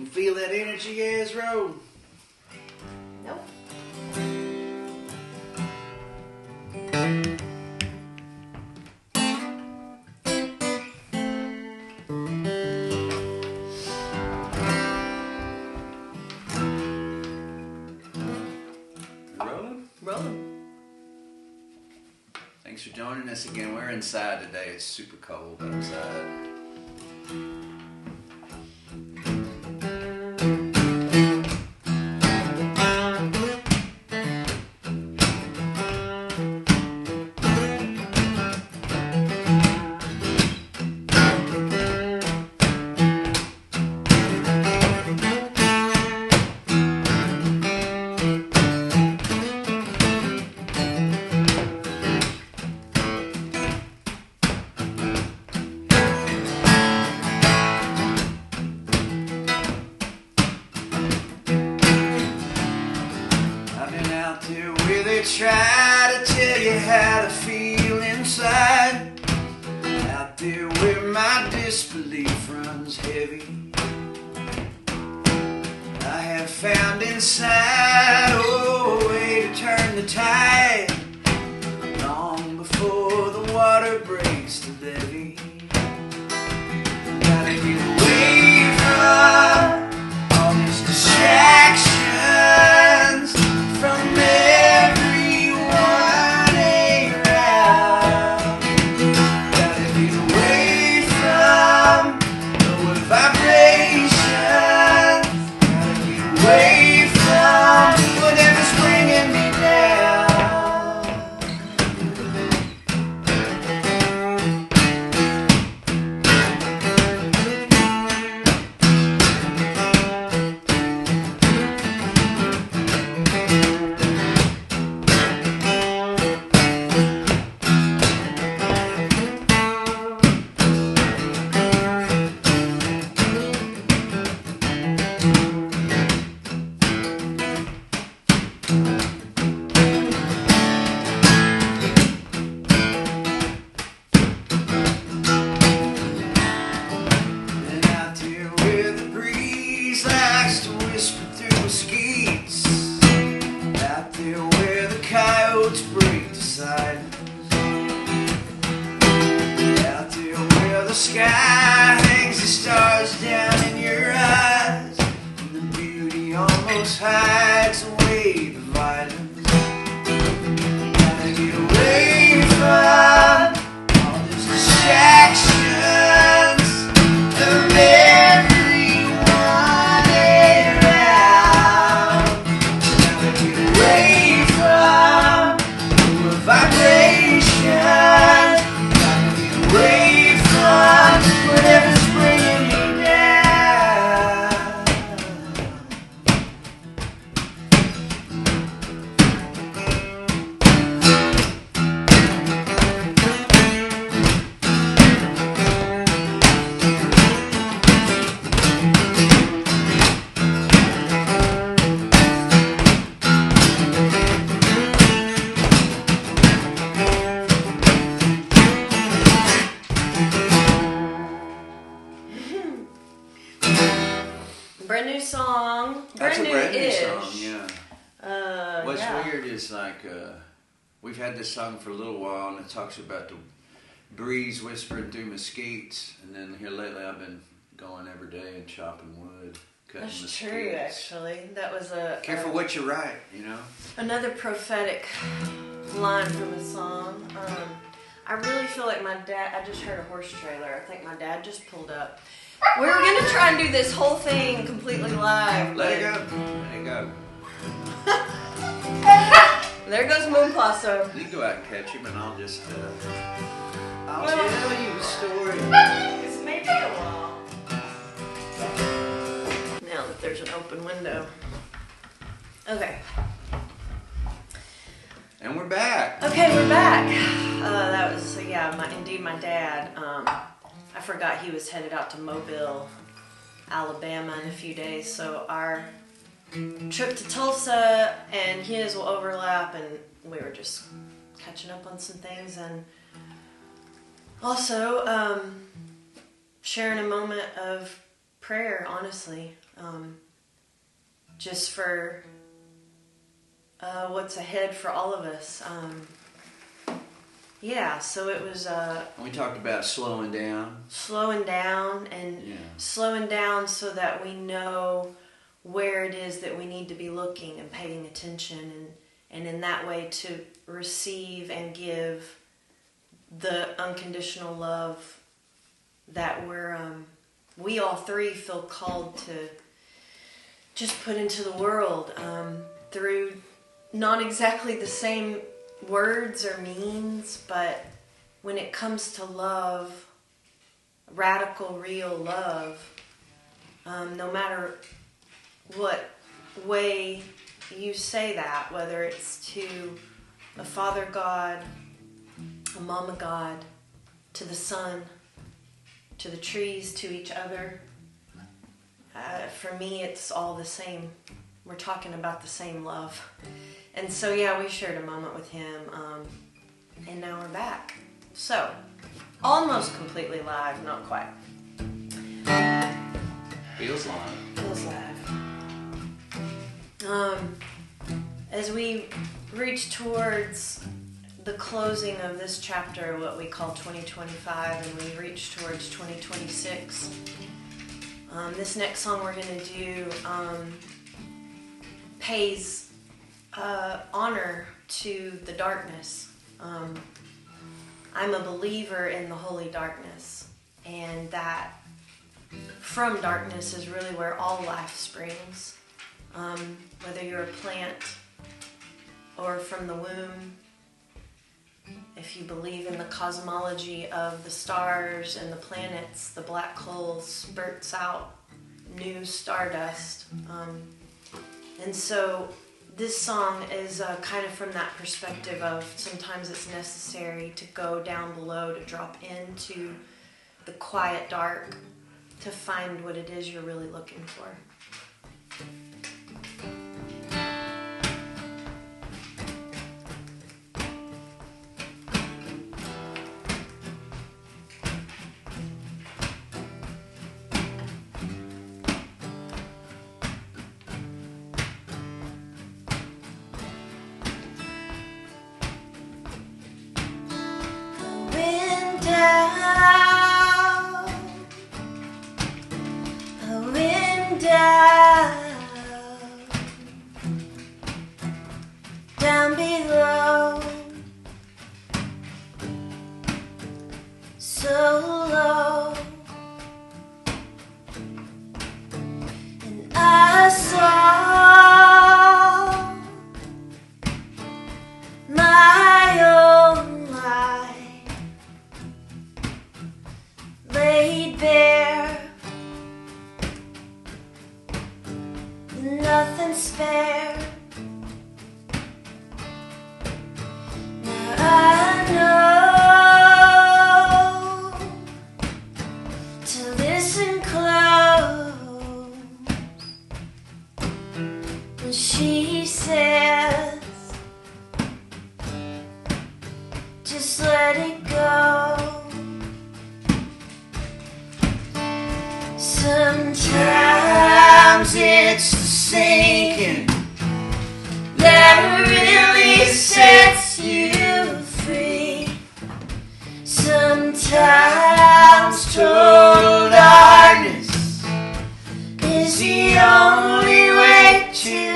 You feel that energy as roll? Nope. Rolling. Thanks for joining us again. We're inside today. It's super cold outside. Try to tell you how to feel inside. Out there where my disbelief runs heavy, I have found inside a way to turn the tide long before the water breaks the levee. Gotta get away from all these distractions, from hides away the violence. Gotta get away from all these distractions, from everyone around. Gotta get away from the vibrations. Gotta get away from whatever's bringing me down. Brand new song. That's a brand new new-ish. song, yeah. What's yeah. weird is like we've had this song for a little while, and it talks about the breeze whispering through mesquites, and then here lately I've been going every day and chopping wood, cutting That's mesquites. true, actually. That was Careful what you write, you know. another prophetic line from a song. I really feel like my dad. I just heard a horse trailer. I think my dad just pulled up. We were gonna try and do this whole thing completely live. Let it go. Let it go. There goes Moon Paso. You can go out and catch him, and I'll just I'll tell you a story. This may be a while. Now that there's an open window. Okay. And we're back. Okay, we're back. That was my dad. I forgot he was headed out to Mobile, Alabama in a few days, so our trip to Tulsa and his will overlap, and we were just catching up on some things, and also sharing a moment of prayer, honestly. just for what's ahead for all of us. So it was... we talked about slowing down. Slowing down so that we know where it is that we need to be looking and paying attention, and in that way to receive and give the unconditional love that we all three feel called to just put into the world through not exactly the same words or means, but when it comes to love, radical, real love, no matter what way you say that, whether it's to a Father God, a Mama God, to the sun, to the trees, to each other, for me it's all the same. We're talking about the same love. And so we shared a moment with him, and now we're back. So, almost completely live, not quite. Feels live. Feels live. As we reach towards the closing of this chapter, what we call 2025, and we reach towards 2026, this next song we're going to do pays honor to the darkness. I'm a believer in the holy darkness, and that from darkness is really where all life springs. Whether you're a plant or from the womb, if you believe in the cosmology of the stars and the planets, the black hole spurts out new stardust. And so this song is kind of from that perspective of sometimes it's necessary to go down below, to drop into the quiet dark, to find what it is you're really looking for. Down below, so low, and I saw my own life laid bare, nothing spared. She says, just let it go. Sometimes it's the sinking that really sets you free. Sometimes total darkness is the only way to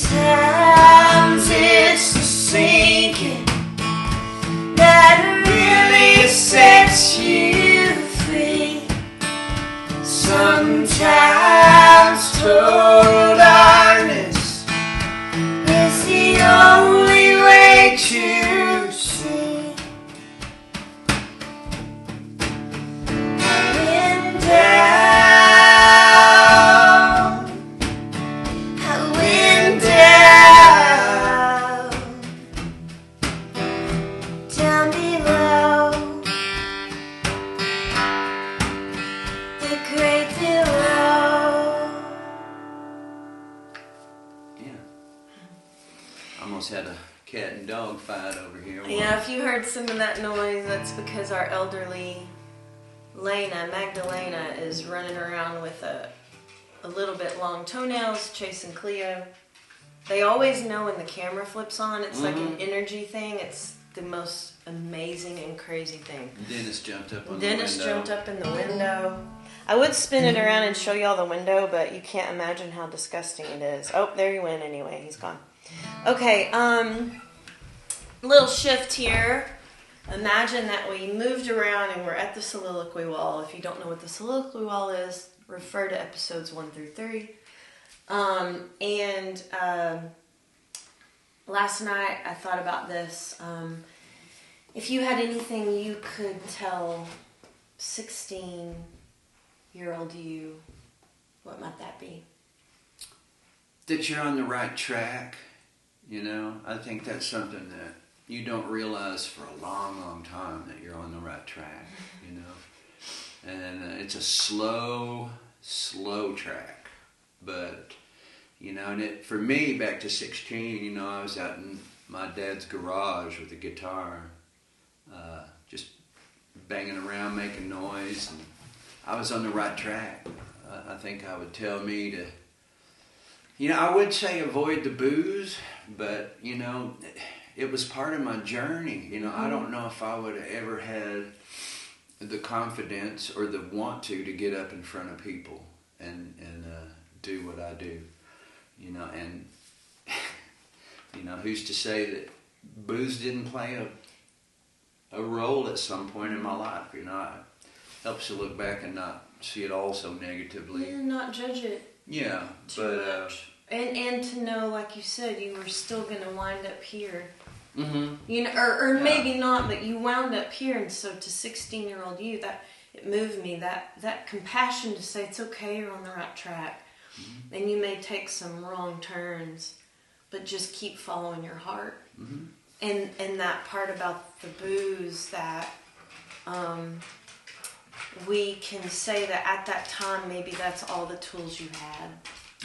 sometimes it's the sinking that really sets you free. Sometimes total darkness is the only way to see. Going down, I went down below, the great below. had a cat and dog fight over here. Yeah, if you heard some of that noise, that's because our elderly Magdalena, is running around with a little bit long toenails, chasing Cleo. They always know when the camera flips on. It's like an energy thing. It's the most amazing and crazy thing. Dennis jumped up on Dennis the window. jumped up in the window. I would spin it around and show y'all the window, but you can't imagine how disgusting it is. Oh, there he went anyway. He's gone. Okay, little shift here. Imagine that we moved around and we're at the soliloquy wall. If you don't know what the soliloquy wall is, refer to episodes 1 through 3. Last night I thought about this. If you had anything you could tell 16-year-old you, what might that be? That you're on the right track. You know, I think that's something that you don't realize for a long, long time, that you're on the right track, you know. And it's a slow track. But, you know, and for me, back to 16, you know, I was out in my dad's garage with a guitar, just banging around, making noise. And I was on the right track. I think I would tell me to, you know, I would say avoid the booze, but, you know, it was part of my journey. You know, I don't know if I would have ever had the confidence or the want to get up in front of people and do what I do. You know, and, you know, who's to say that booze didn't play a role at some point in my life? You know, it helps to look back and not see it all so negatively. Yeah, not judge it. Yeah, too much. And to know, like you said, you were still going to wind up here. Mm-hmm. You know, or maybe not, but you wound up here, and so to 16-year-old you, that it moved me. That compassion to say it's okay, you're on the right track, and you may take some wrong turns, but just keep following your heart. Mm-hmm. And that part about the booze, that we can say that at that time maybe that's all the tools you had.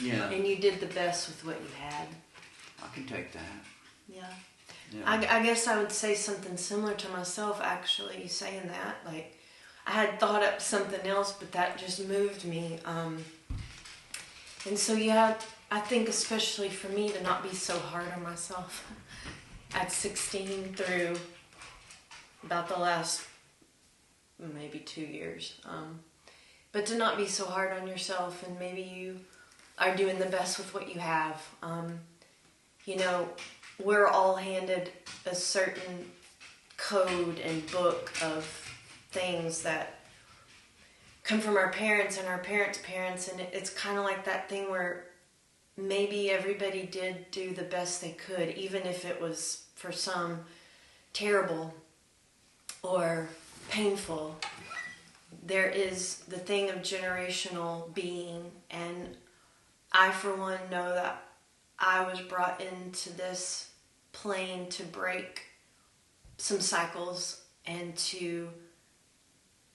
Yeah. And you did the best with what you had. I can take that. Yeah. Yeah. I guess I would say something similar to myself, actually, saying that. Like, I had thought up something else, but that just moved me. And so, yeah, I think especially for me to not be so hard on myself at 16 through about the last maybe 2 years. But to not be so hard on yourself, and maybe you are doing the best with what you have. You know, we're all handed a certain code and book of things that come from our parents and our parents' parents, and it's kind of like that thing where maybe everybody did do the best they could, even if it was for some terrible or painful. There is the thing of generational being, and I, for one, know that I was brought into this plane to break some cycles and to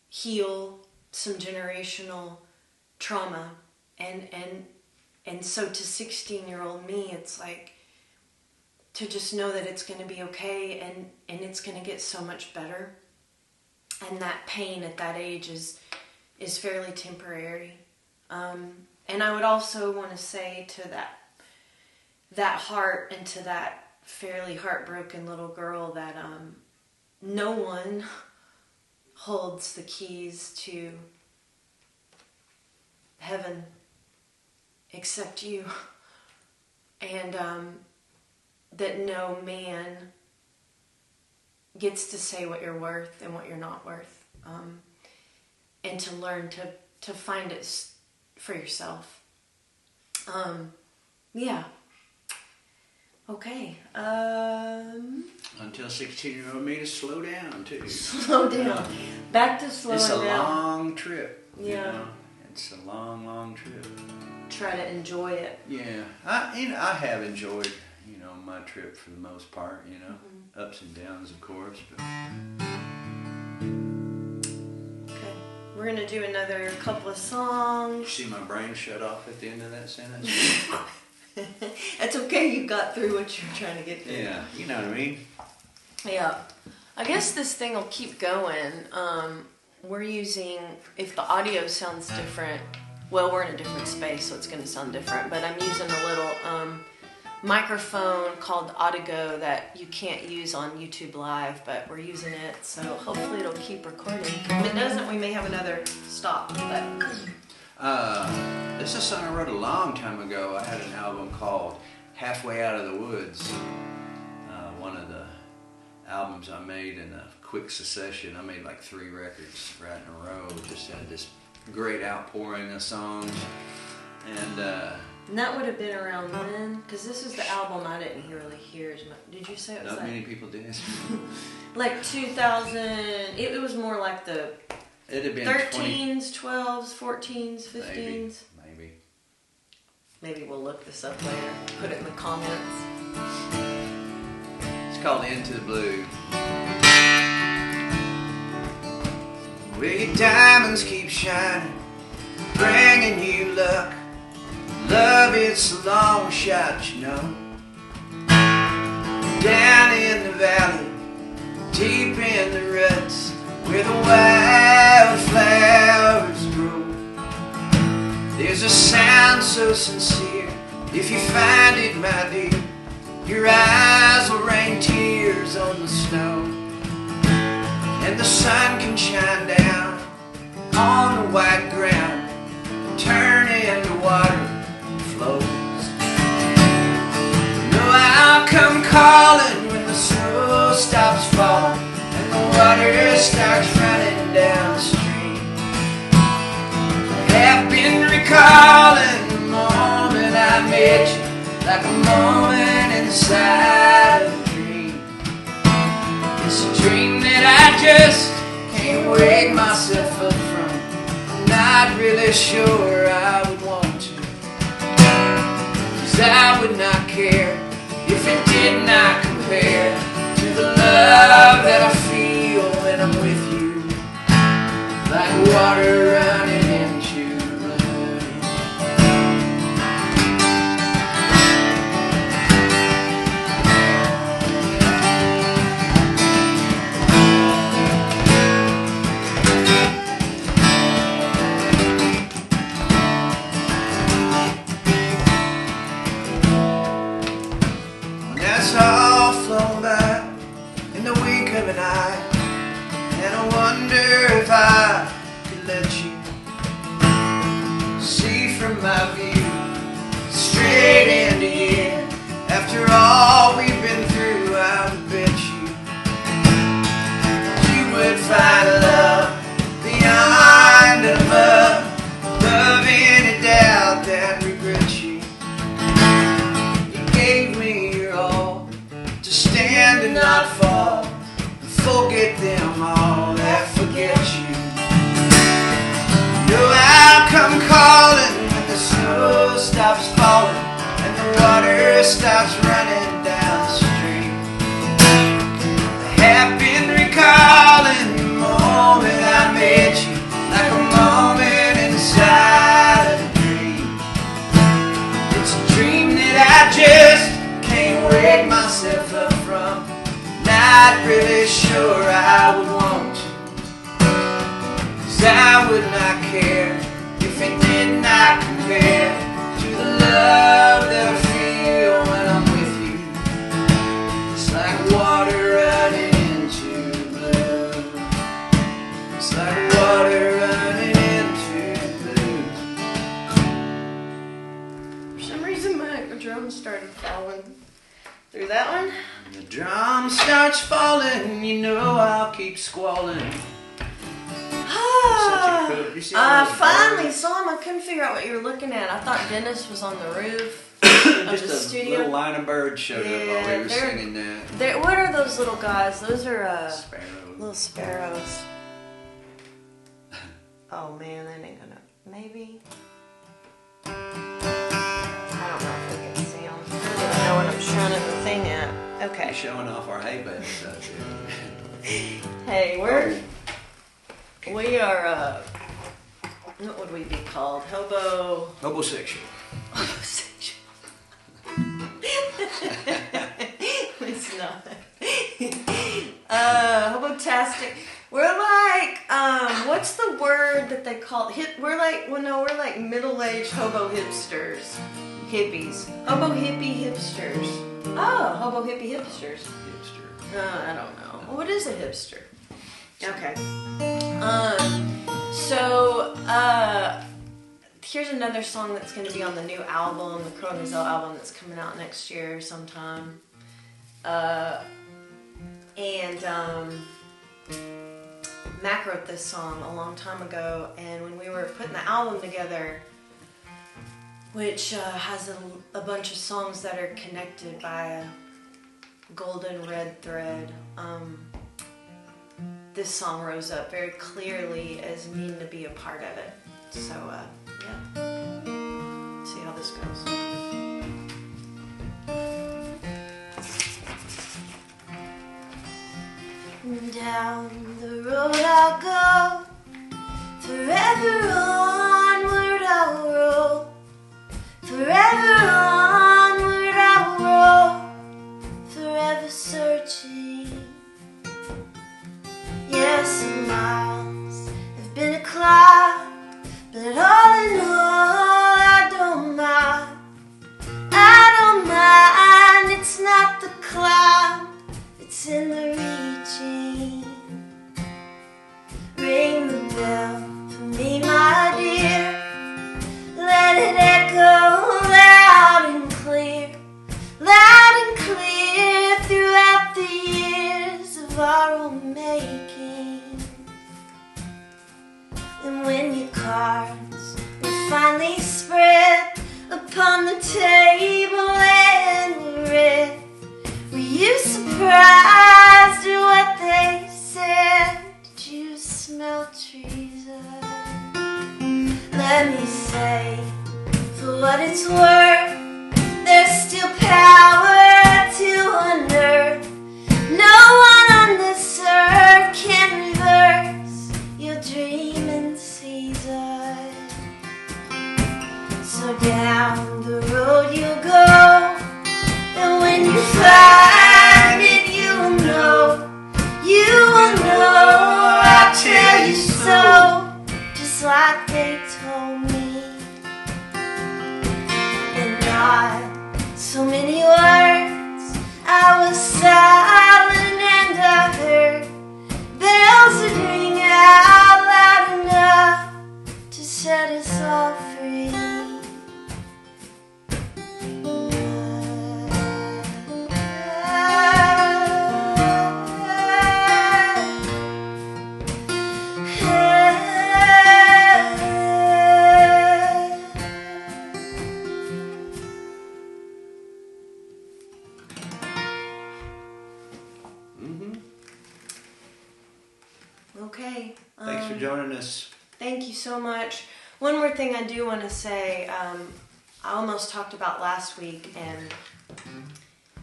heal some generational trauma. And so to 16-year-old me, it's like to just know that it's going to be okay, and it's going to get so much better. And that pain at that age is fairly temporary. And I would also want to say to that heart and to that fairly heartbroken little girl that no one holds the keys to heaven except you. And that no man gets to say what you're worth and what you're not worth. And to learn to find it for yourself. Yeah. Okay. Until 16-year-old me to slow down, too. Slow down. Yeah. Back to slowing down. It's a long trip. Yeah. You know? It's a long, long trip. Try to enjoy it. Yeah. I have enjoyed, you know, my trip for the most part, you know. Mm-hmm. Ups and downs, of course. But... Okay. We're going to do another couple of songs. You see my brain shut off at the end of that sentence? It's okay, you got through what you're trying to get through. Yeah, you know what I mean? Yeah. I guess this thing will keep going. We're using, if the audio sounds different, well, we're in a different space, so it's going to sound different, but I'm using a little microphone called Audigo that you can't use on YouTube Live, but we're using it, so hopefully it'll keep recording. If it doesn't, we may have another stop. But this is a song I wrote a long time ago. I had an album called Halfway Out of the Woods. One of the albums I made in a quick succession. I made like 3 records right in a row. Just had this great outpouring of songs. And that would have been around when? Because this is the album I didn't really hear as much. Did you say it was not like... many people did. Like 2000... It was more like the... It'd have been 13s, 12s, 14s, 15s. Maybe we'll look this up later. Put it in the comments. It's called Into the Blue. Where your diamonds keep shining, bringing you luck. Love, it's a long shot, you know. Down in the valley, deep in the ruts, where the wildflowers grow. There's a sound so sincere, if you find it, my dear, your eyes will rain tears on the snow. And the sun can shine down on the white ground, turn into water flows. No, I'll come calling when the snow stops falling and the water starts running downstream. I have been recalling the moment I met you, like a moment inside of a dream. It's a dream that I just can't wake myself up from. I'm not really sure I would want to, 'cause I would not care if it did not compare to the love that I feel when I'm with you, like water running into the blue. When that's all flown by in the wink of an eye, and I wonder if I could let you see from my view straight into you. After all we've been through, I would bet you would find love beyond and above any doubt that regrets you. You gave me your all to stand and not fall, and forget them all that forget you. No, I'll come calling when the snow stops falling and the water stops running downstream. I have been recalling the moment I met you, like a moment inside of a dream. It's a dream that I just can't wake myself up from. Not really sure I would want to, 'cause I would not care if it did not compare to the love that I feel when I'm with you. It's like water running into the blue. It's like water running into the blue. For some reason, my drum started falling through that one. When the drum starts falling, you know I'll keep squalling. Such a cook. You see all I those finally birds? saw him. I couldn't figure out what you were looking at. I thought Dennis was on the roof of Just the a studio. little line of birds showed up while we Yeah, were they're- singing that. What are those little guys? Those are Sparrow. little sparrows. Oh man, that ain't gonna. Maybe. I don't know if we can see them. I don't even know what I'm shining the thing at. We're Okay. showing off our hay bales out there. Hey, we are. What would we be called? Homosexual. It's not. Hobotastic. We're like, what's the word that they call it? We're like middle-aged hobo hipsters. Hippies. Hobo hippie hipsters. Oh, hobo hippie hipsters. Hipster. I don't know. What is a hipster? Okay. Here's another song that's going to be on the new album, the Gazelle album that's coming out next year sometime. Mac wrote this song a long time ago, and when we were putting the album together, which has a bunch of songs that are connected by a golden red thread, this song rose up very clearly as needing to be a part of it. So, yeah. See how this goes. Down the road I'll go, forever onward I'll roll, forever onward I'll roll, forever searching. Yes, the miles have been a climb, but all in all I don't mind. I don't mind, it's not the climb, it's in the reaching. Ring the bell for me, my dear. Let it echo loud and clear throughout the years of our own making. And when your cards were finally spread upon the table and you read, were you surprised at what they said? Did you smell treason? Let me say, for what it's worth, there's still power to unearth. No one on this earth can reverse your dreaming season. So down the road you'll go, and when you find it, you will know, I'll tell you so, just like they told me. And not so many words, I was silent and I heard bells would ring out loud enough to set us all free. Okay. Thanks for joining us. Thank you so much. One more thing I do want to say, I almost talked about last week and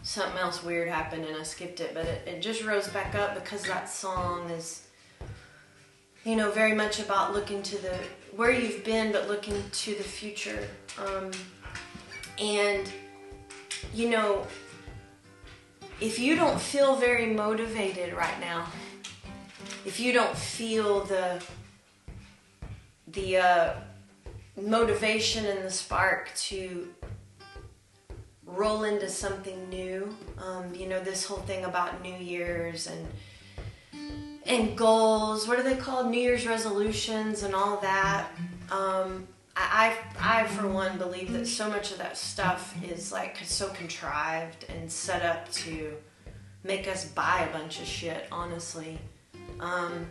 something else weird happened and I skipped it, but it just rose back up because that song is, very much about looking to where you've been, but looking to the future. And, if you don't feel very motivated right now, if you don't feel the motivation and the spark to roll into something new, this whole thing about New Year's and goals, what are they called? New Year's resolutions and all that. I for one believe that so much of that stuff is like so contrived and set up to make us buy a bunch of shit, honestly. And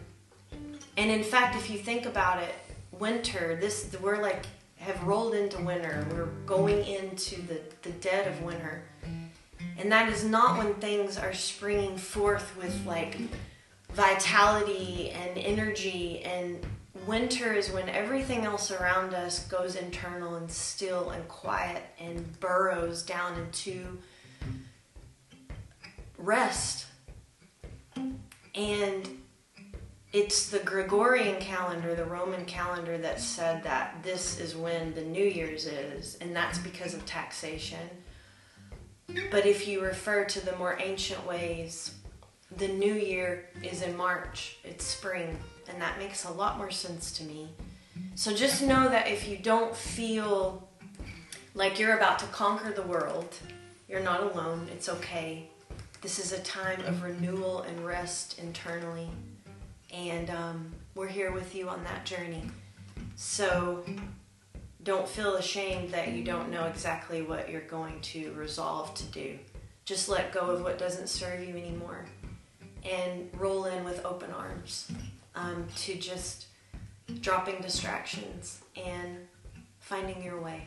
in fact, if you think about it, winter, we're like have rolled into winter. We're going into the dead of winter. And that is not when things are springing forth with like vitality and energy. And winter is when everything else around us goes internal and still and quiet and burrows down into rest. And it's the Gregorian calendar, the Roman calendar, that said that this is when the New Year's is, and that's because of taxation. But if you refer to the more ancient ways, the new year is in March. It's spring, and that makes a lot more sense to me. So just know that if you don't feel like you're about to conquer the world, you're not alone. It's okay. This is a time of renewal and rest internally. And we're here with you on that journey. So don't feel ashamed that you don't know exactly what you're going to resolve to do. Just let go of what doesn't serve you anymore and roll in with open arms to just dropping distractions and finding your way.